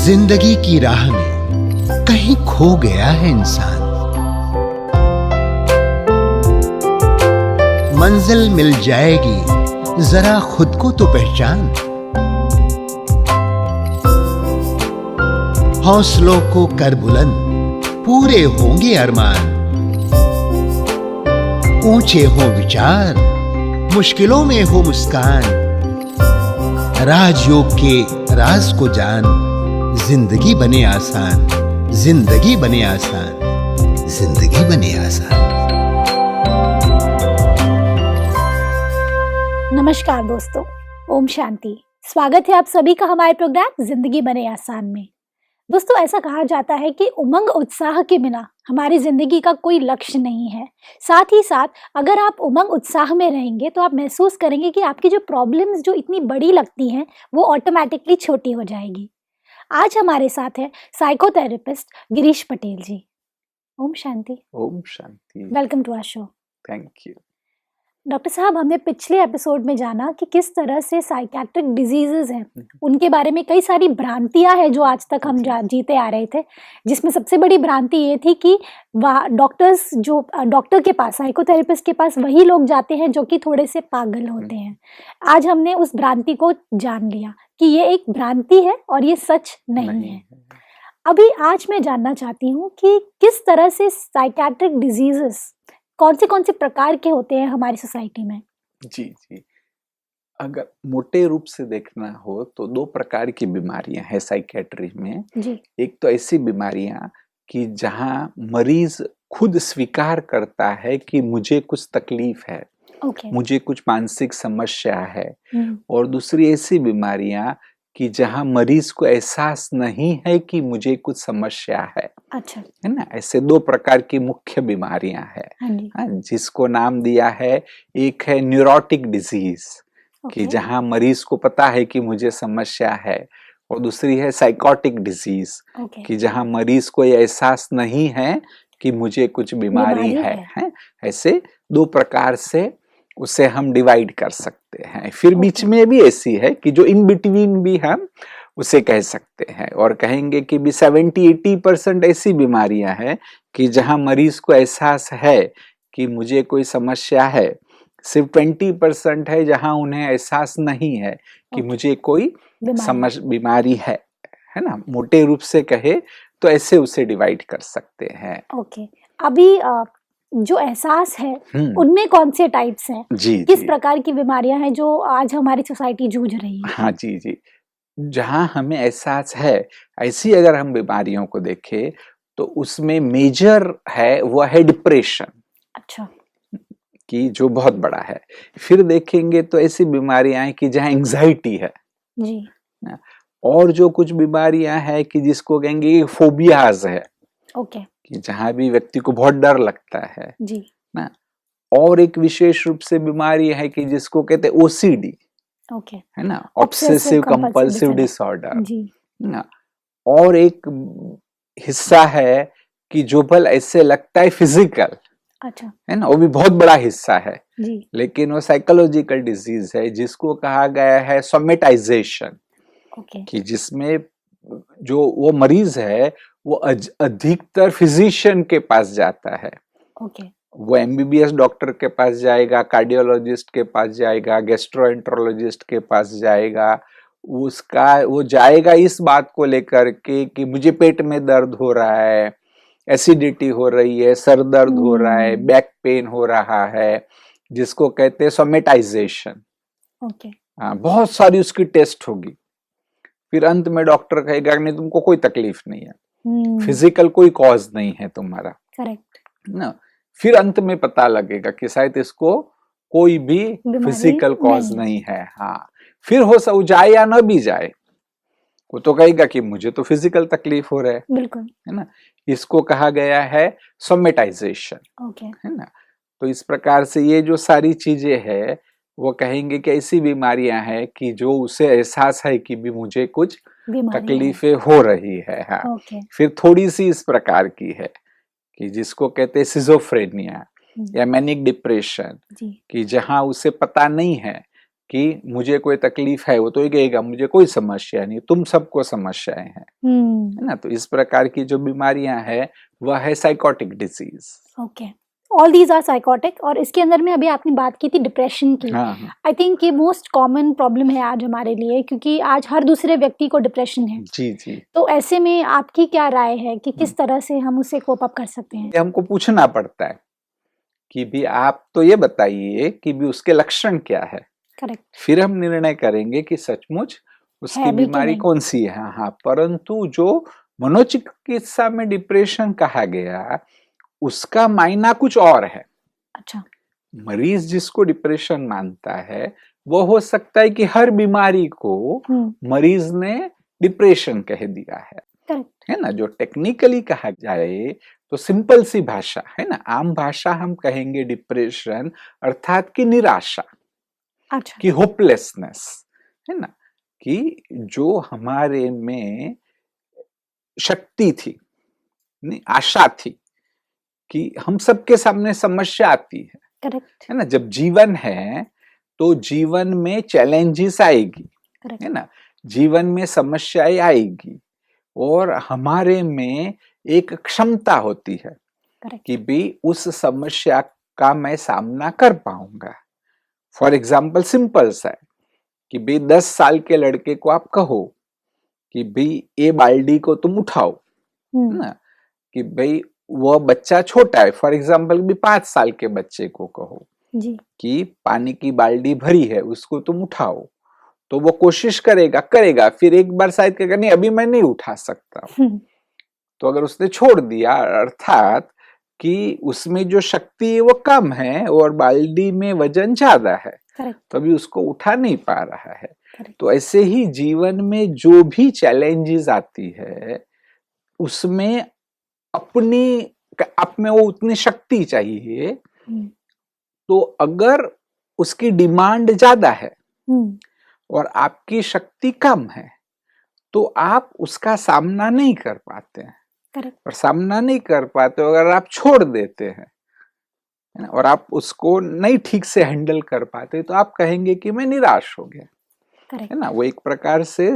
जिंदगी की राह में कहीं खो गया है इंसान। मंजिल मिल जाएगी, जरा खुद को तो पहचान। हौसलों को कर बुलंद, पूरे होंगे अरमान। ऊंचे हो विचार, मुश्किलों में हो मुस्कान। राजयोग के राज को जान, जिंदगी बने आसान, जिंदगी बने आसान, जिंदगी बने आसान। नमस्कार दोस्तों, ओम शांति। स्वागत है आप सभी का हमारे प्रोग्राम जिंदगी बने आसान में। दोस्तों, ऐसा कहा जाता है कि उमंग उत्साह के बिना हमारी जिंदगी का कोई लक्ष्य नहीं है। साथ ही साथ अगर आप उमंग उत्साह में रहेंगे तो आप महसूस करेंगे कि आपकी जो प्रॉब्लम्स जो इतनी बड़ी लगती हैं वो ऑटोमेटिकली छोटी हो जाएगी। आज हमारे साथ है साइकोथेरेपिस्ट गिरीश पटेल जी। ओम शांति। ओम शांति। Welcome to our show. Thank you. Doctor साहब, हमने पिछले एपिसोड में जाना कि किस तरह से साइकेट्रिक डिजीजेज हैं, उनके बारे में कई सारी भ्रांतियां हैं जो आज तक हम जीते आ रहे थे, जिसमें सबसे बड़ी भ्रांति ये थी कि डॉक्टर्स जो डॉक्टर के पास, साइकोथेरेपिस्ट के पास वही लोग जाते हैं जो कि थोड़े से पागल होते हैं। आज हमने उस भ्रांति को जान लिया कि ये एक भ्रांति है और ये सच नहीं है। अभी आज मैं जानना चाहती हूँ कि किस तरह से साइकेट्रिक डिजीजेस कौन से प्रकार के होते हैं हमारी सोसाइटी में। जी, अगर मोटे रूप से देखना हो तो दो प्रकार की बीमारियां हैं साइकेट्री में जी। एक तो ऐसी बीमारियां कि जहां मरीज खुद स्वीकार करता है कि मुझे कुछ तकलीफ है, मुझे कुछ मानसिक समस्या है। और दूसरी ऐसी बीमारियां कि जहां मरीज को एहसास नहीं है कि मुझे कुछ समस्या है। अच्छा, है ना। ऐसे दो प्रकार की मुख्य बीमारियां हैं, जिसको नाम दिया है, एक है न्यूरोटिक डिजीज कि जहां मरीज को पता है कि मुझे समस्या है, और दूसरी है साइकोटिक डिजीज कि जहां मरीज को ये एहसास नहीं है कि मुझे कुछ बीमारी है। ऐसे दो प्रकार से उसे हम डिवाइड कर सकते हैं। फिर बीच में भी ऐसी है कि जो इन बिटवीन भी हम उसे कह सकते हैं, और कहेंगे कि भी 70-80% ऐसी बीमारियां हैं कि जहां मरीज को एहसास है कि मुझे कोई समस्या है। सिर्फ 20% है जहां उन्हें एहसास नहीं है कि मुझे कोई बीमारी है ना। मोटे रूप से कहे तो ऐसे उसे डिवाइड कर सकते हैं। अभी जो एहसास है उनमें कौन से टाइप्स हैं, किस प्रकार की बीमारियां हैं जो आज हमारी सोसाइटी जूझ रही है? हाँ जी, जहां हमें एहसास है ऐसी अगर हम बीमारियों को देखें तो उसमें मेजर है वो है डिप्रेशन। अच्छा, कि जो बहुत बड़ा है। फिर देखेंगे तो ऐसी बीमारियां हैं कि जहां एंजाइटी है जी। और जो कुछ बीमारियां हैं कि जिसको कहेंगे फोबियाज है, कि जहां भी व्यक्ति को बहुत डर लगता है जी ना। और एक विशेष रूप से बीमारी है कि जिसको कहते हैं ओसीडी, है ना, ऑब्सेसिव कंपल्सिव डिसऑर्डर ना। और एक हिस्सा है कि जो बल ऐसे लगता है फिजिकल, अच्छा, है ना, वो भी बहुत बड़ा हिस्सा है जी। लेकिन वो साइकोलॉजिकल डिजीज है जिसको कहा गया है सोमेटाइजेशन, कि जिसमें जो वो मरीज है वो अधिकतर फिजिशियन के पास जाता है। वो एमबीबीएस डॉक्टर के पास जाएगा, कार्डियोलॉजिस्ट के पास जाएगा, गैस्ट्रोएंटरोलॉजिस्ट के पास जाएगा। वो जाएगा इस बात को लेकर के कि मुझे पेट में दर्द हो रहा है, एसिडिटी हो रही है, सर दर्द हो रहा है, बैक पेन हो रहा है, जिसको कहते हैं सोमेटाइजेशन। बहुत सारी उसकी टेस्ट होगी। फिर अंत में डॉक्टर कहेगा नहीं, तुमको कोई तकलीफ नहीं है, फिजिकल कोई कॉज नहीं है तुम्हारा, करेक्ट ना। फिर अंत में पता लगेगा कि शायद इसको कोई भी फिजिकल कॉज नहीं है। हाँ, फिर हो सकता जाए या ना भी जाए, वो तो कहेगा कि मुझे तो फिजिकल तकलीफ हो रहा है, बिल्कुल, है ना। इसको कहा गया है सोमेटाइजेशन, है ना। तो इस प्रकार से ये जो सारी चीजें है वो कहेंगे कि ऐसी बीमारियां हैं कि जो उसे एहसास है कि भी मुझे कुछ तकलीफें हो रही है। हाँ, फिर थोड़ी सी इस प्रकार की है कि जिसको कहते हैं सिजोफ्रेनिया या मैनिक डिप्रेशन, कि जहां उसे पता नहीं है कि मुझे कोई तकलीफ है, वो तो ये कहेगा मुझे कोई समस्या नहीं, तुम सबको समस्याएं हैं, है ना। तो इस प्रकार की जो बीमारियां हैं वह है psychotic disease. Okay, all these are psychotic. और इसके अंदर में अभी आपने बात की थी डिप्रेशन की। हाँ, आई थिंक ये मोस्ट कॉमन प्रॉब्लम है आज हमारे लिए, क्योंकि आज हर दूसरे व्यक्ति को डिप्रेशन है। जी जी। तो ऐसे में आपकी क्या राय है कि किस तरह से हम उससे कोप अप कर सकते हैं? ये हमको पूछना पड़ता है कि भी आप तो ये बताइए कि भी उसके लक्षण क्या है। करेक्ट। फिर हम निर्णय करेंगे कि सचमुच उसकी है भी कि बीमारी नहीं। कौन सी है। हाँ, परंतु जो मनोचिकित्सा में डिप्रेशन कहा गया उसका मायना कुछ और है। अच्छा। मरीज जिसको डिप्रेशन मानता है वो हो सकता है कि हर बीमारी को मरीज ने डिप्रेशन कह दिया है। करेक्ट। है ना। जो टेक्निकली कहा जाए तो सिंपल सी भाषा है ना, आम भाषा हम कहेंगे डिप्रेशन अर्थात कि निराशा। अच्छा। कि होपलेसनेस, है ना, कि जो हमारे में शक्ति थी, नहीं आशा थी कि हम सबके सामने समस्या आती है। करेक्ट। है ना। जब जीवन है तो जीवन में चैलेंजेस आएगी, करेक्ट। है ना, जीवन में समस्याएं आएगी और हमारे में एक क्षमता होती है करेक्ट। कि भी उस समस्या का मैं सामना कर पाऊंगा। फॉर एग्जाम्पल सिंपल सा है कि भाई 10 साल के लड़के को आप कहो कि भाई ये बाल्टी को तुम उठाओ, है ना, कि भाई वह बच्चा छोटा है, फॉर एग्जाम्पल भी 5 साल के बच्चे को कहो जी। कि पानी की बाल्टी भरी है उसको तुम उठाओ, तो वो कोशिश करेगा, फिर एक बार शायद कहेगा नहीं अभी मैं नहीं उठा सकता। तो अगर उसने छोड़ दिया अर्थात कि उसमें जो शक्ति है वो कम है और बाल्टी में वजन ज्यादा है, तो अभी उसको उठा नहीं पा रहा है। तो ऐसे ही जीवन में जो भी चैलेंजेस आती है उसमें अपनी आप में वो उतनी शक्ति चाहिए। तो अगर उसकी डिमांड ज्यादा है और आपकी शक्ति कम है तो आप उसका सामना नहीं कर पाते हैं। और सामना नहीं कर पाते अगर आप छोड़ देते हैं और आप उसको नहीं ठीक से हैंडल कर पाते तो आप कहेंगे कि मैं निराश हो गया, है ना। वो एक प्रकार से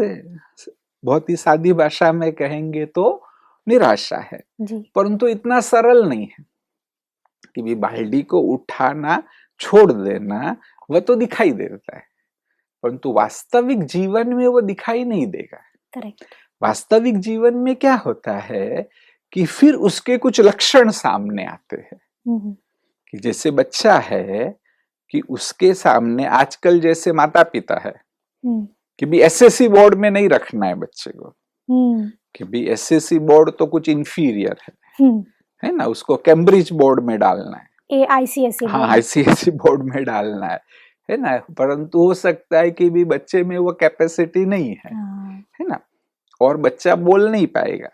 बहुत ही सादी भाषा में कहेंगे तो निराशा है। परंतु इतना सरल नहीं है कि भी बाल्टी को उठाना छोड़ देना वह तो दिखाई देता है, परंतु वास्तविक जीवन में वो दिखाई नहीं देगा। वास्तविक जीवन में क्या होता है कि फिर उसके कुछ लक्षण सामने आते हैं कि जैसे बच्चा है कि उसके सामने आजकल जैसे माता पिता है कि भी एसएससी बोर्ड में नहीं रखना है बच्चे को, कि भी एसएससी बोर्ड तो कुछ इंफीरियर है ना, उसको कैम्ब्रिज बोर्ड में डालना है, आईसीएसई हाँ आईसीएसई बोर्ड में डालना है ना। परंतु हो सकता है कि भी बच्चे में वो कैपेसिटी नहीं है ना, और बच्चा बोल नहीं पाएगा,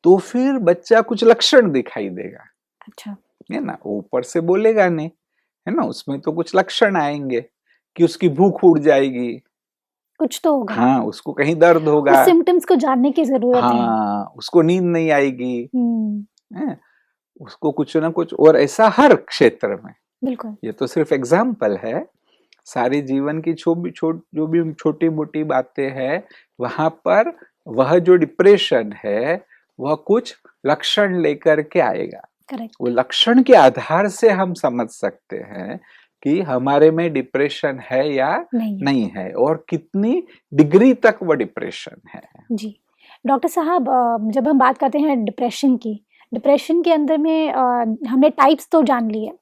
तो फिर बच्चा कुछ लक्षण दिखाई देगा। अच्छा। है ना, ऊपर से बोलेगा नहीं, है ना, उसमें तो कुछ लक्षण आएंगे कि उसकी भूख उड़ जाएगी, कुछ तो होगा। हाँ, उसको कहीं दर्द होगा, उस सिम्टम्स को जानने की जरूरत है। हाँ, उसको नींद नहीं आएगी, है, उसको कुछ ना कुछ, और ऐसा हर क्षेत्र में। बिल्कुल। ये तो सिर्फ एग्जाम्पल है, सारे जीवन की जो भी छोटी मोटी बातें हैं वहां पर वह जो डिप्रेशन है वह कुछ लक्षण लेकर के आएगा। करेक्ट। वो लक्षण के आधार से हम समझ सकते हैं कि हमारे में डिप्रेशन है या नहीं है और कितनी डिग्री तक वो डिप्रेशन है। जी डॉक्टर साहब, जब हम बात करते हैं डिप्रेशन के अंदर में हमने टाइप्स तो जान लिए,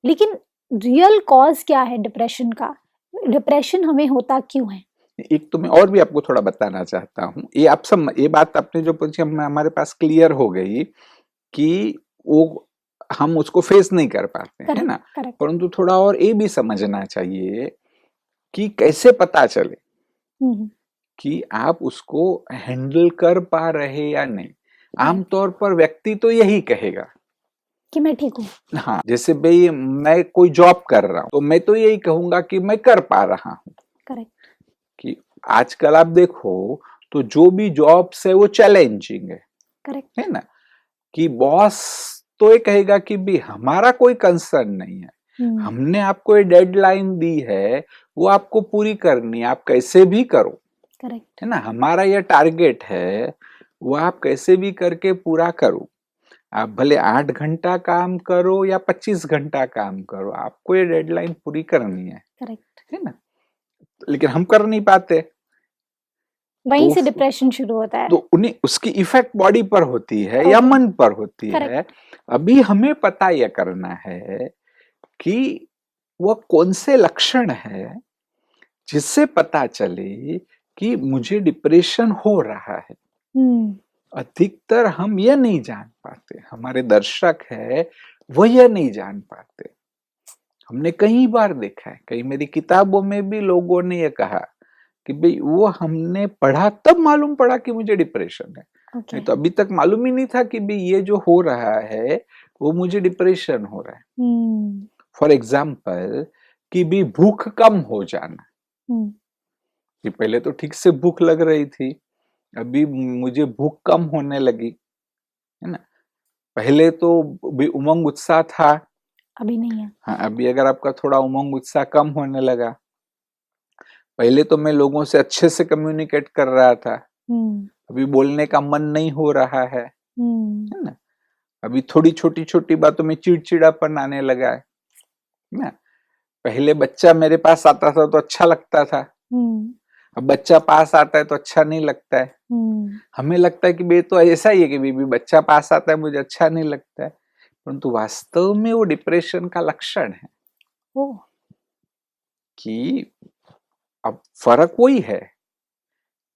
लेकिन रियल कॉज क्या है डिप्रेशन का? डिप्रेशन हमें होता क्यों है? एक तो मैं और भी आपको थोड़ा बताना चाहता हूँ, ये बात आपने जो पूछी हमारे पास क्लियर हो गई कि वो हम उसको फेस नहीं कर पाते, है ना। परंतु थोड़ा और ये भी समझना चाहिए कि कैसे पता चले कि आप उसको हैंडल कर पा रहे या नहीं। आमतौर पर व्यक्ति तो यही कहेगा कि मैं ठीक हूँ। हाँ, जैसे भाई मैं कोई जॉब कर रहा हूँ तो मैं तो यही कहूंगा कि मैं कर पा रहा हूँ। करेक्ट। कि आजकल आप देखो तो जो भी जॉब्स है वो चैलेंजिंग है। करेक्ट। है ना, कि बॉस तो ये कहेगा कि भी हमारा कोई कंसर्न नहीं है, हमने आपको ये डेडलाइन दी है, वो आपको पूरी करनी है, आप कैसे भी करो। करेक्ट है ना, हमारा ये टारगेट है, वो आप कैसे भी करके पूरा करो। आप भले 8 घंटा काम करो या 25 घंटा काम करो, आपको ये डेडलाइन पूरी करनी है। करेक्ट है ना, लेकिन हम कर नहीं पाते, वहीं तो से डिप्रेशन शुरू होता है। तो उन्हें उसकी इफेक्ट बॉडी पर होती है या Okay. मन पर होती है। Correct. अभी हमें पता यह करना है कि वह कौन से लक्षण है जिससे पता चले कि मुझे डिप्रेशन हो रहा है। अधिकतर हम यह नहीं जान पाते, हमारे दर्शक है वह यह नहीं जान पाते। हमने कई बार देखा है, कई मेरी किताबों में भी लोगों ने यह कहा कि भाई वो हमने पढ़ा तब मालूम पड़ा कि मुझे डिप्रेशन है। Okay. नहीं तो अभी तक मालूम ही नहीं था कि भाई ये जो हो रहा है वो मुझे डिप्रेशन हो रहा है। फॉर एग्जाम्पल कि भी भूख कम हो जाना, कि पहले तो ठीक से भूख लग रही थी, अभी मुझे भूख कम होने लगी। है ना, पहले तो भी उमंग उत्साह था, अभी नहीं है। हाँ, अभी अगर आपका थोड़ा उमंग उत्साह कम होने लगा। पहले तो मैं लोगों से अच्छे से कम्युनिकेट कर रहा था, अभी बोलने का मन नहीं हो रहा है ना, अभी थोड़ी छोटी छोटी बातों में चिड़चिड़ापन आने लगा है ना। पहले बच्चा मेरे पास आता था तो अच्छा लगता था, अब बच्चा पास आता है तो अच्छा नहीं लगता है। हमें लगता है कि भाई तो ऐसा ही है कि बेबी बच्चा पास आता है मुझे अच्छा नहीं लगता है, परंतु वास्तव में वो डिप्रेशन का लक्षण है। कि अब फर्क वही है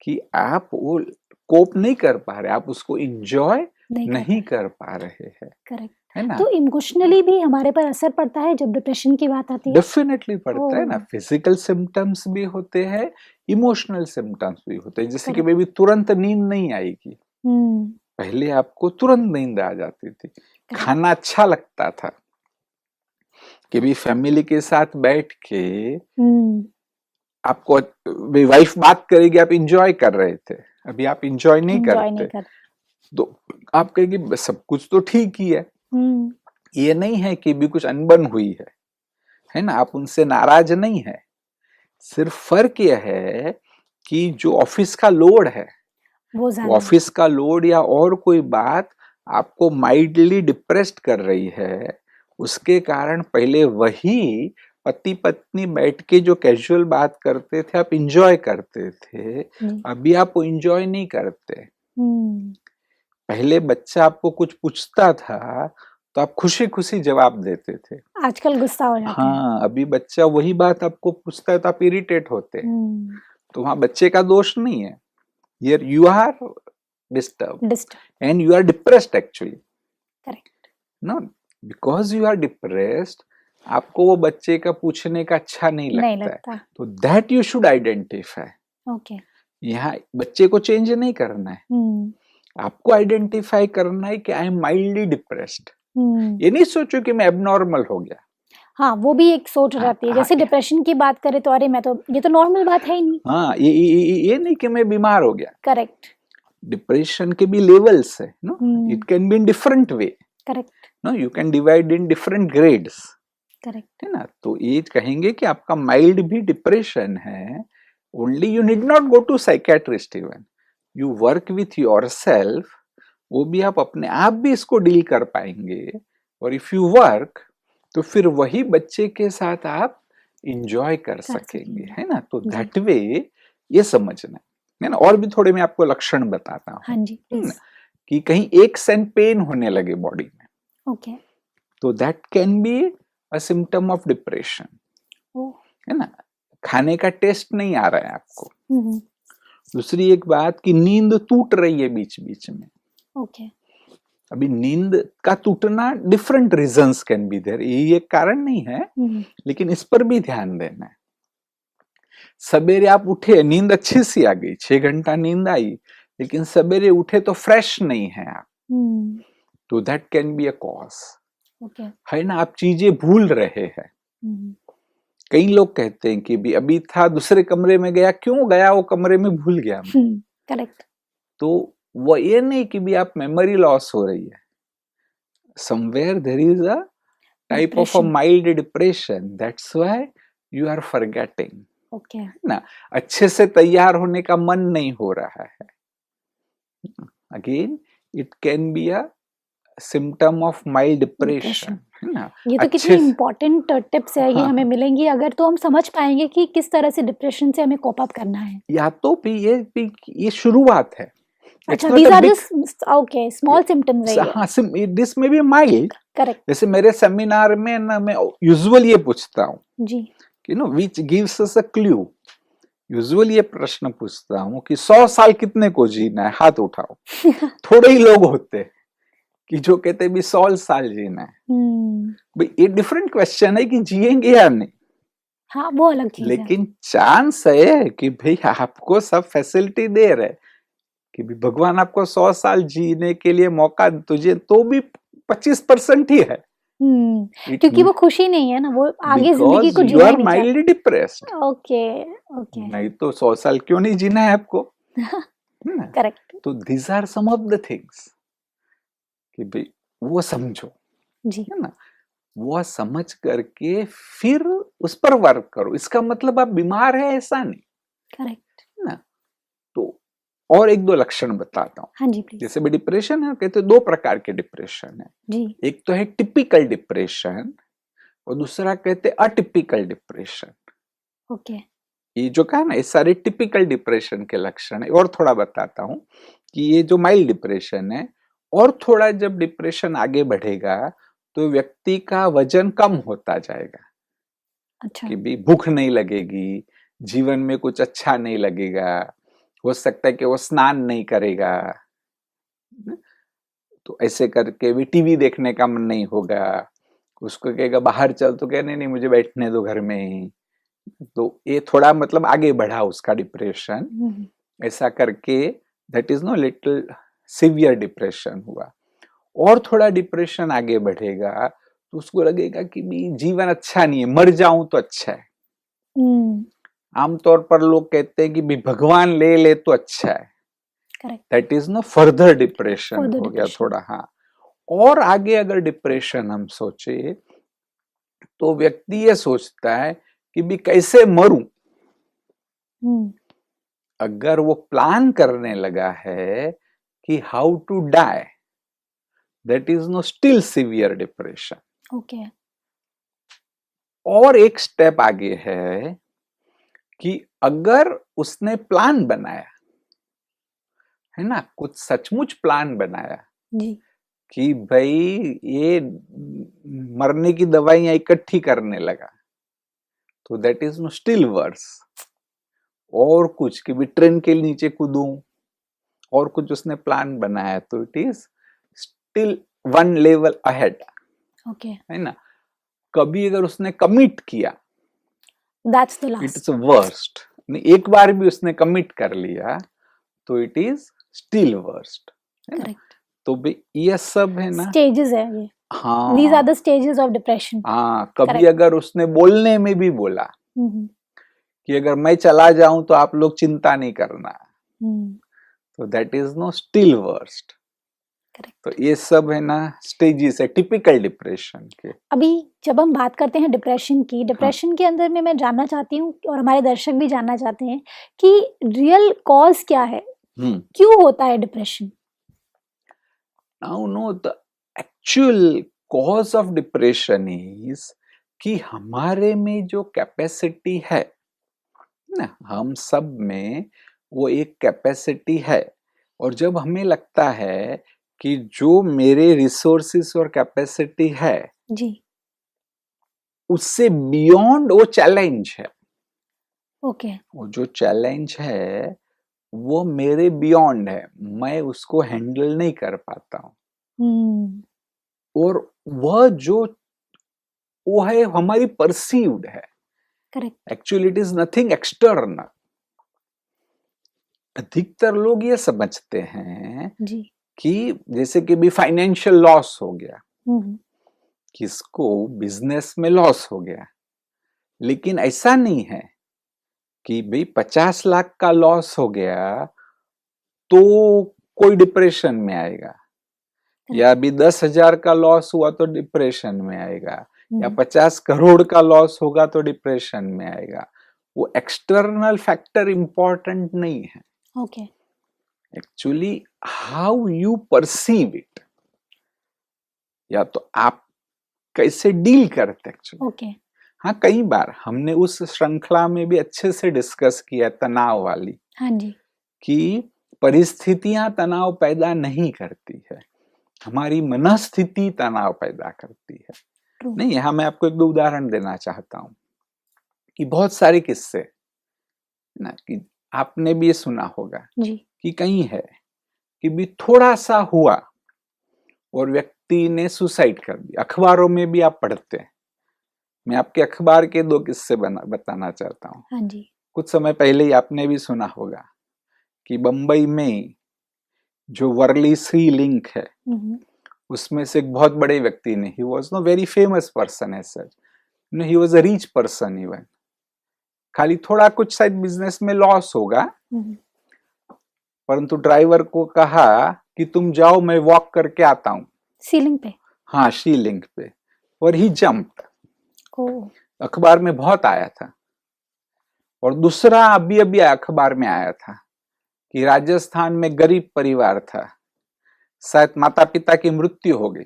कि आप वो कोप नहीं कर पा रहे, आप उसको इंजॉय नहीं कर पा रहे हैं। करेक्ट है ना, तो इमोशनली भी हमारे पर असर पड़ता है जब डिप्रेशन की बात आती है। डेफिनेटली पड़ता है ना, फिजिकल सिम्टम्स भी होते हैं, इमोशनल सिम्टम्स भी होते हैं। जैसे कि बेबी तुरंत नींद नहीं आएगी, पहले आपको तुरंत नींद आ जाती थी, खाना अच्छा लगता था कि भी फैमिली के साथ बैठ के आपको वाइफ बात करेगी, आप इंजॉय कर रहे थे, अभी आप इंजॉय नहीं करते। तो आप कहेंगे सब कुछ तो ठीक ही है, ये नहीं है कि भी कुछ अनबन हुई है ना, आप उनसे नाराज नहीं है। सिर्फ फर्क यह है कि जो ऑफिस का लोड है, वो ऑफिस का लोड या और कोई बात आपको माइल्डली डिप्रेस्ड कर रही है, उसके कारण पहले वही पति पत्नी बैठ के जो कैजुअल बात करते थे आप इंजॉय करते थे, अभी आप वो इंजॉय नहीं करते। पहले बच्चा आपको कुछ पूछता था तो आप खुशी खुशी जवाब देते थे, आजकल गुस्सा हो जाते हैं। हाँ, अभी बच्चा वही बात आपको पूछता है तो आप इरिटेट होते हैं। तो वहां बच्चे का दोष नहीं है, here you are disturbed and you are depressed actually. Correct. No, because you are depressed, आपको वो बच्चे का पूछने का अच्छा नहीं लगता है, तो that you should identify. Okay. यहाँ बच्चे को चेंज नहीं करना है, आपको आइडेंटिफाई करना है कि आई एम माइल्डली डिप्रेस्ड। ये नहीं सोचो कि मैं एबनॉर्मल हो गया। हाँ, वो भी एक सोच रहती है, जैसे डिप्रेशन की बात करें तो अरे मैं तो ये तो नॉर्मल बात है ही नहीं। हाँ, ये नहीं कि मैं बीमार हो गया। करेक्ट। डिप्रेशन के भी लेवल्स है, no, it can be in different way. Correct. No, you can divide in different grades. Correct है ना, तो ये कहेंगे कि आपका माइल्ड भी डिप्रेशन है, only you need not go to psychiatrist, even you work with yourself, वो भी आप अपने आप भी इसको डील कर पाएंगे। और इफ यू वर्क तो फिर वही बच्चे के साथ आप इंजॉय कर सकेंगे। है ना, तो दैट वे ये समझना है ना। और भी थोड़े मैं आपको लक्षण बताता हूँ। हाँ जी, कि कहीं एक सेंट पेन होने लगे बॉडी में, ओके, तो that can be a symptom of depression. है ना, खाने का टेस्ट नहीं आ रहा है आपको। दूसरी एक बात कि नींद टूट रही है बीच बीच में। ओके, अभी नींद का टूटना different reasons can be there, ये एक कारण नहीं है, लेकिन इस पर भी ध्यान देना है। सवेरे आप उठे, नींद अच्छी सी आ गई, 6 घंटा नींद आई, लेकिन सवेरे उठे तो फ्रेश नहीं है आप, तो that can be a cause. है ना, आप चीजें भूल रहे हैं। कई लोग कहते हैं कि भी अभी था दूसरे कमरे में गया, क्यों गया वो कमरे में भूल गया मैं। करेक्ट। तो वो ये नहीं कि भी आप मेमोरी लॉस हो रही है, somewhere there is a type of a mild depression, that's why you are forgetting. Okay ना, अच्छे से तैयार होने का मन नहीं हो रहा है। Again it can be a symptom of mild depression, है ना। ये तो कितनी इम्पोर्टेंट टिप्स है, ये हमें मिलेंगी अगर तो हम समझ पाएंगे कि किस तरह से डिप्रेशन से हमें कोप अप करना है। या तो भी ये शुरुआत है। अच्छा, these are just okay small symptoms है ये। हाँ, दिस में भी माइल्ड। करेक्ट। जैसे मेरे सेमिनार में ना मैं यूजुअली ये पूछता हूँ जी, कि know which gives us a clue. Usually ये प्रश्न पूछता हूँ कि 100 साल कितने को जीना है, हाथ उठाओ। थोड़े ही लोग होते कि जो कहते भी 100 साल जीना है। भाई ये डिफरेंट क्वेश्चन है कि जिएंगे या नहीं। हाँ, वो अलग चीज है। लेकिन चांस है कि भाई आपको सब फैसिलिटी दे रहे कि भी भगवान आपको 100 साल जीने के लिए मौका तुझे तो भी 25% ही है। क्योंकि वो खुशी नहीं है ना, वो आगे जिंदगी को जीना नहीं चाहते। Mildly depressed. ओके ओके, नहीं तो 100 साल क्यों नहीं जीना है आपको। करेक्ट। तो these are some of the things कि भाई वो समझो जी, है ना, वो समझ करके फिर उस पर वर्क करो। इसका मतलब आप बीमार है ऐसा नहीं, करेक्ट ना। तो और एक दो लक्षण बताता हूँ। हाँ जी प्लीज। जैसे भी डिप्रेशन है, कहते हैं 2 प्रकार के डिप्रेशन है जी, एक तो है टिपिकल डिप्रेशन और दूसरा कहते हैं अटिपिकल डिप्रेशन। ओके ये जो कहा ना, ये सारे टिपिकल डिप्रेशन के लक्षण है। और थोड़ा बताता हूँ कि ये जो माइल्ड डिप्रेशन है, और थोड़ा जब डिप्रेशन आगे बढ़ेगा तो व्यक्ति का वजन कम होता जाएगा। अच्छा, कि भी भूख नहीं लगेगी, जीवन में कुछ अच्छा नहीं लगेगा, हो सकता है कि वो स्नान नहीं करेगा, तो ऐसे करके भी टीवी देखने का मन नहीं होगा। उसको कहेगा बाहर चल, तो कहे नहीं मुझे बैठने दो घर में ही। तो ये थोड़ा मतलब आगे बढ़ा उसका डिप्रेशन। ऐसा करके that is know little severe depression हुआ। और थोड़ा डिप्रेशन आगे बढ़ेगा तो उसको लगेगा कि भी जीवन अच्छा नहीं है, मर जाऊं तो अच्छा है। आमतौर पर लोग कहते हैं कि भी भगवान ले ले तो अच्छा है। Correct, that is no further depression हो गया थोड़ा। हाँ, और आगे अगर डिप्रेशन हम सोचे तो व्यक्ति ये सोचता है कि भी कैसे मरूं। अगर वो प्लान करने लगा है कि how to die, that is no still severe depression. Okay. और एक स्टेप आगे है कि अगर उसने प्लान बनाया है ना, कुछ सचमुच प्लान बनाया जी, कि भाई ये मरने की दवाइयां इकट्ठी करने लगा, तो that is no still worse. और कुछ कि भी ट्रेन के नीचे कूदूं, और कुछ उसने प्लान बनाया, तो it is still 1 level ahead. Okay, है ना। कभी अगर उसने कमिट किया, that's the it last. Is worst. एक बार भी उसने कमिट कर लिया तो इट इज स्टिल वर्स्ट, है ना। करेक्ट, तो भी ये सब है ना, स्टेजेस है ये। हाँ, these are the stages of depression. हाँ। कभी Correct. अगर उसने बोलने में भी बोला कि अगर मैं चला जाऊं तो आप लोग चिंता नहीं करना, तो that is no still worst. तो ये सब है ना स्टेजेस है टिपिकल डिप्रेशन के। अभी जब हम बात करते हैं डिप्रेशन की, डिप्रेशन के अंदर में मैं जानना चाहती हूँ और हमारे दर्शक भी जानना चाहते हैं कि रियल कॉज क्या है, क्यों होता है depression. Now know the actual cause of depression is कि हमारे में जो कैपेसिटी है ना, हम सब में वो एक कैपेसिटी है। और जब हमें लगता है कि जो मेरे रिसोर्सेस और कैपेसिटी है जी, उससे बियॉन्ड वो चैलेंज है। ओके, वो जो चैलेंज है वो मेरे बियॉन्ड है, मैं उसको हैंडल नहीं कर पाता हूँ। और वह जो वो है हमारी परसीव्ड है। Correct, actually it is nothing external. अधिकतर लोग ये समझते हैं जी, कि जैसे कि भी फाइनेंशियल लॉस हो गया, किसको बिजनेस में लॉस हो गया, लेकिन ऐसा नहीं है कि भाई 50 लाख का लॉस हो गया तो कोई डिप्रेशन में आएगा, या अभी 10,000 का लॉस हुआ तो डिप्रेशन में आएगा, या 50 करोड़ का लॉस होगा तो डिप्रेशन में आएगा। वो एक्सटर्नल फैक्टर इंपॉर्टेंट नहीं है। Okay. Actually how you perceive it, या तो आप कैसे डील करते एक्चुअली। ओके। हाँ, कई बार हमने उस श्रृंखला में भी अच्छे से डिस्कस किया तनाव वाली, हाँ जी। कि परिस्थितियां तनाव पैदा नहीं करती है, हमारी मनस्थिति तनाव पैदा करती है। True. नहीं, यहाँ मैं आपको एक दो उदाहरण देना चाहता हूं कि बहुत सारे किस्से ना, कि आपने भी ये सुना होगा जी। कि कहीं है कि भी थोड़ा सा हुआ और व्यक्ति ने सुसाइड कर दिया। अखबारों में भी आप पढ़ते हैं। मैं आपके अखबार के दो किस्से बताना चाहता हूँ। हाँ जी। कुछ समय पहले ही आपने भी सुना होगा कि बंबई में जो वर्ली सी लिंक है, उसमें से एक बहुत बड़े व्यक्ति ने, he was no very famous person as such, he was a rich person even, खाली थोड़ा कुछ शायद बिजनेस में लॉस होगा, परंतु ड्राइवर को कहा कि तुम जाओ, मैं वॉक करके आता हूं सीलिंग पे। हाँ, सी लिंक पे, और ही जंप्ड। अखबार में बहुत आया था। और दूसरा अभी अभी अखबार में आया था कि राजस्थान में गरीब परिवार था, शायद माता पिता की मृत्यु हो गई,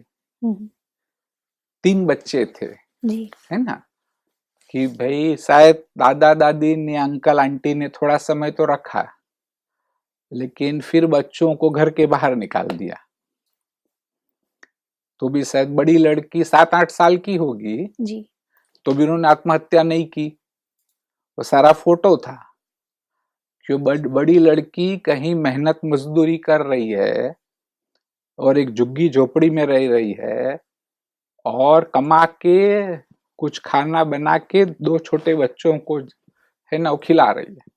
3 बच्चे थे जी। है ना, कि भाई शायद दादा दादी ने, अंकल आंटी ने थोड़ा समय तो रखा, लेकिन फिर बच्चों को घर के बाहर निकाल दिया। तो भी शायद बड़ी लड़की 7-8 साल की होगी जी। तो भी उन्होंने आत्महत्या नहीं की। वो सारा फोटो था कि बड़ी लड़की कहीं मेहनत मजदूरी कर रही है और एक झुग्गी झोपड़ी में रह रही है, और कमा के कुछ खाना बना के 2 छोटे बच्चों को है ना, वो खिला रही है।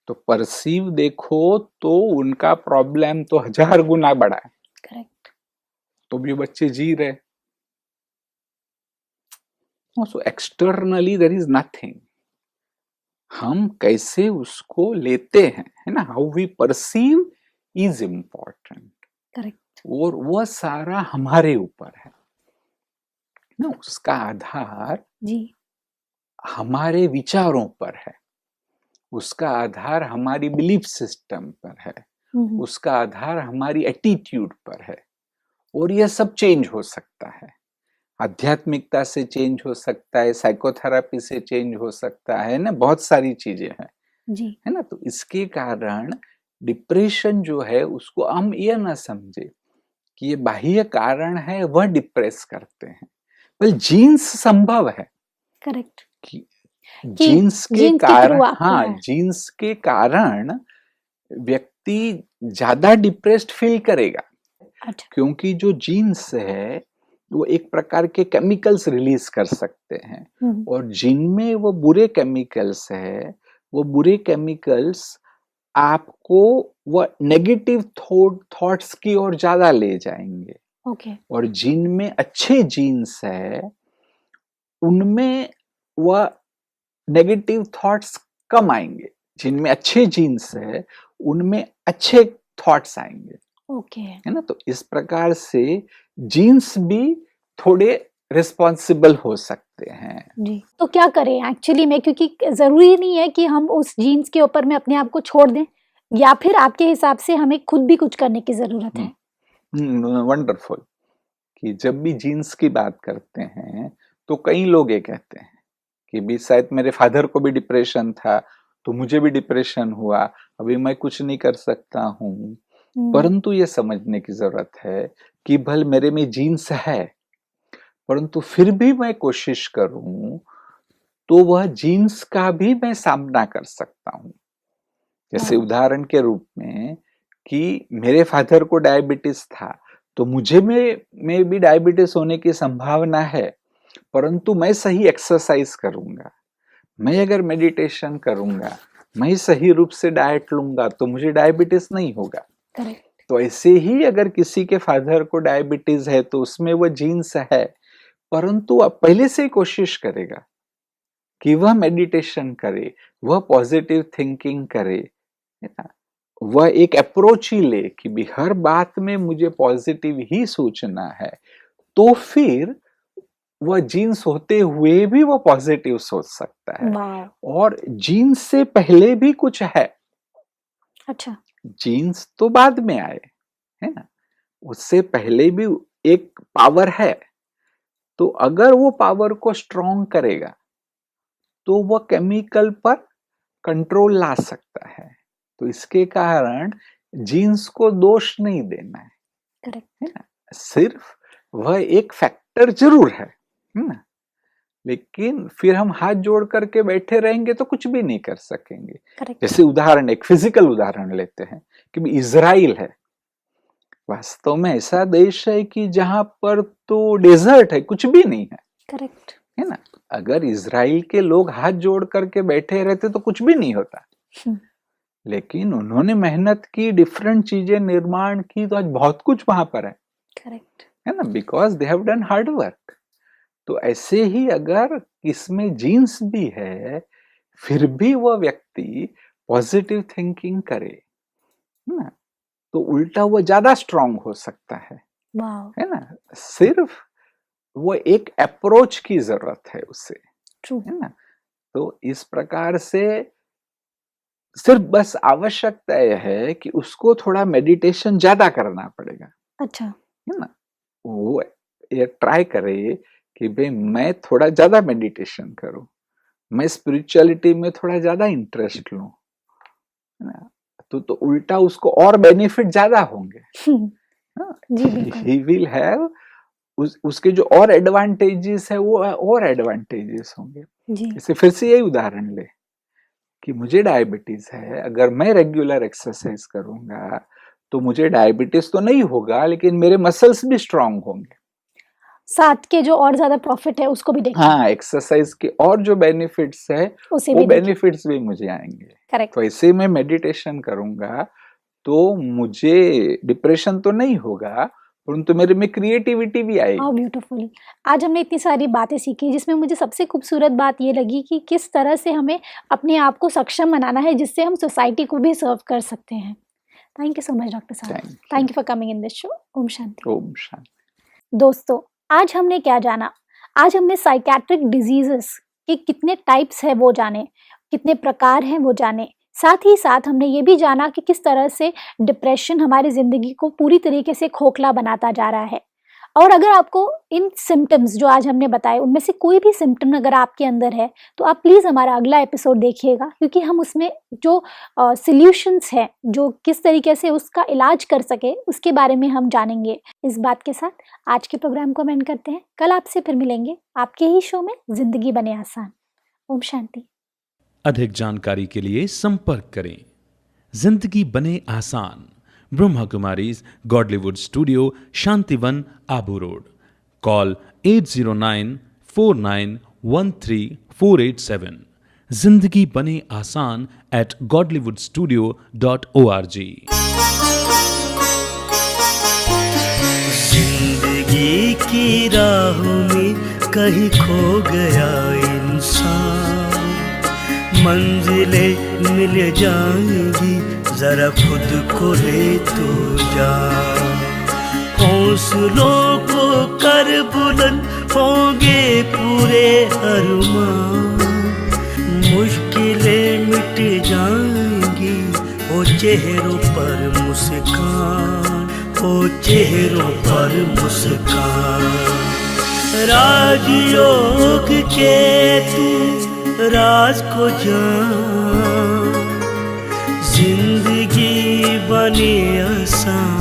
तो परसीव देखो तो उनका प्रॉब्लम तो 1000 गुना बड़ा है। करेक्ट। तो भी बच्चे जी रहे। So externally there is nothing. हम कैसे उसको लेते हैं, है ना, how we perceive is important. Correct. और वह सारा हमारे ऊपर है ना, उसका आधार जी। हमारे विचारों पर है, उसका आधार हमारी बिलीफ सिस्टम पर है, उसका आधार हमारी एटीट्यूड पर है। और यह सब चेंज हो सकता है, आध्यात्मिकता से चेंज हो सकता है, साइकोथेरेपी से चेंज हो सकता है ना, बहुत सारी चीजें हैं जी। है ना। तो इसके कारण डिप्रेशन जो है उसको हम ये ना समझे कि ये बाह्य कारण है, वह डिप्रेस करते हैं। वेल, जीन्स संभव है। करेक्ट। कि जीन्स के कारण, हाँ, जीन्स के कारण व्यक्ति ज्यादा डिप्रेस्ड फील करेगा। अच्छा। क्योंकि जो जीन्स है वो एक प्रकार के केमिकल्स रिलीज कर सकते हैं, और जिनमें वो बुरे केमिकल्स है, वो बुरे केमिकल्स आपको वो नेगेटिव थॉट्स की ओर ज्यादा ले जाएंगे। ओके। और जिनमें अच्छे जीन्स है उनमें वह नेगेटिव थॉट्स कम आएंगे। जिनमें अच्छे जीन्स है उनमें अच्छे थॉट्स आएंगे। ओके। है ना। तो इस प्रकार से जीन्स भी थोड़े रिस्पॉन्सिबल हो सकते हैं। जी। तो क्या करें एक्चुअली में, क्योंकि जरूरी नहीं है कि हम उस जीन्स के ऊपर में अपने आप को छोड़ दें, या फिर आपके हिसाब से हमें खुद भी कुछ करने की जरूरत है? वंडरफुल। कि जब भी जीन्स की बात करते हैं तो कई लोग ये कहते हैं कि भी शायद मेरे फादर को भी डिप्रेशन था तो मुझे भी डिप्रेशन हुआ, अभी मैं कुछ नहीं कर सकता हूँ। परंतु ये समझने की जरूरत है कि भले मेरे में जीन्स है, परंतु फिर भी मैं कोशिश करूं तो वह जीन्स का भी मैं सामना कर सकता हूं। जैसे उदाहरण के रूप में कि मेरे फादर को डायबिटीज था तो मुझे में भी डायबिटीज होने की संभावना है, परंतु मैं सही एक्सरसाइज करूंगा, मैं अगर मेडिटेशन करूंगा, मैं सही रूप से डाइट लूंगा तो मुझे डायबिटीज नहीं होगा। तो ऐसे ही अगर किसी के फादर को डायबिटीज है तो उसमें वो जीन्स है, परंतु अब पहले से ही कोशिश करेगा कि वह मेडिटेशन करे, वह पॉजिटिव थिंकिंग करे, है ना, वह एक अप्रोच ही ले कि भी हर बात में मुझे पॉजिटिव ही सोचना है, तो फिर वह जीन्स होते हुए भी वो पॉजिटिव सोच सकता है। और जीन्स से पहले भी कुछ है। अच्छा, जीन्स तो बाद में आए, है ना, उससे पहले भी एक पावर है। तो अगर वो पावर को स्ट्रॉन्ग करेगा तो वो केमिकल पर कंट्रोल ला सकता है। तो इसके कारण जीन्स को दोष नहीं देना है, करेक्ट, है ना, सिर्फ वह एक फैक्टर जरूर है ना, लेकिन फिर हम हाथ जोड़ करके बैठे रहेंगे तो कुछ भी नहीं कर सकेंगे। करेक्ट, जैसे उदाहरण, एक फिजिकल उदाहरण लेते हैं कि इजराइल है, वास्तव में ऐसा देश है कि जहां पर तो डेजर्ट है, कुछ भी नहीं है, करेक्ट, है ना। अगर इजराइल के लोग हाथ जोड़ करके बैठे रहते तो कुछ भी नहीं होता, लेकिन उन्होंने मेहनत की, डिफरेंट चीजें निर्माण की, तो आज बहुत कुछ वहां पर है, करेक्ट, है ना, because they have done hard work. तो ऐसे ही अगर इसमें जीन्स भी है, फिर भी वह व्यक्ति पॉजिटिव थिंकिंग करे ना, तो उल्टा वो ज्यादा स्ट्रांग हो सकता है, है ना। सिर्फ वो एक अप्रोच की जरूरत है उसे, है ना। तो इस प्रकार से सिर्फ बस आवश्यकता यह है कि उसको थोड़ा मेडिटेशन ज्यादा करना पड़ेगा। अच्छा, है ना, वो ये ट्राई करे कि भाई मैं थोड़ा ज्यादा मेडिटेशन करूं, मैं स्पिरिचुअलिटी में थोड़ा ज्यादा इंटरेस्ट लूं, है ना, तो उल्टा उसको और बेनिफिट ज्यादा होंगे। ही विल हैव उसके जो और एडवांटेजेस है वो और एडवांटेजेस होंगे। जैसे फिर से यही उदाहरण ले कि मुझे डायबिटीज है, अगर मैं रेगुलर एक्सरसाइज करूंगा तो मुझे डायबिटीज तो नहीं होगा, लेकिन मेरे मसल्स भी स्ट्रांग होंगे, साथ के जो और ज्यादा प्रॉफिट है उसको भी देखें। हाँ, एक्सरसाइज के और जो बेनिफिट्स है वो बेनिफिट्स भी मुझे आएंगे। करेक्ट। तो ऐसे मैं मेडिटेशन करूंगा तो मुझे डिप्रेशन तो नहीं होगा, परंतु मेरे में क्रिएटिविटी भी आएगी। How beautiful. आज हमने इतनी सारी बातें सीखी, जिसमें मुझे सबसे खूबसूरत बात ये लगी कि किस तरह से हमें अपने आप को सक्षम बनाना है, जिससे हम सोसाइटी को भी सर्व कर सकते हैं। Thank you so much doctor साहब। Thank you for coming in this show. ओम शांति। ओम शांति। दोस्तों, आज हमने क्या जाना? आज हमने साइकेट्रिक डिजीजेस के कितने टाइप्स है वो जाने, कितने प्रकार हैं वो जाने। साथ ही साथ हमने ये भी जाना कि किस तरह से डिप्रेशन हमारी ज़िंदगी को पूरी तरीके से खोखला बनाता जा रहा है। और अगर आपको इन सिम्टम्स जो आज हमने बताए उनमें से कोई भी सिम्टम अगर आपके अंदर है तो आप प्लीज़ हमारा अगला एपिसोड देखिएगा, क्योंकि हम उसमें जो सॉल्यूशंस हैं, जो किस तरीके से उसका इलाज कर सके, उसके बारे में हम जानेंगे। इस बात के साथ आज के प्रोग्राम को एंड करते हैं। कल आपसे फिर मिलेंगे आपके ही शो में जिंदगी बने आसान। ओम शांति। अधिक जानकारी के लिए संपर्क करें। जिंदगी बने आसान, Brahma Kumaris Godlywood studio, Shantivan, Abu road. Call 8094913487। जिंदगी बने आसान @godlywoodstudio.org। जिंदगी की राह में कहीं खो गया इंसान, मंजिलें मिल जाएंगी, जरा खुद को ले तो जा। हौसलों को कर बुलंद, होंगे पूरे अरमान, मुश्किलें मिट जाएंगी, ओ चेहरों पर मुस्कान, ओ चेहरों पर मुस्कान। राजयोग के तू राज को जान, जिंदगी बने आसान।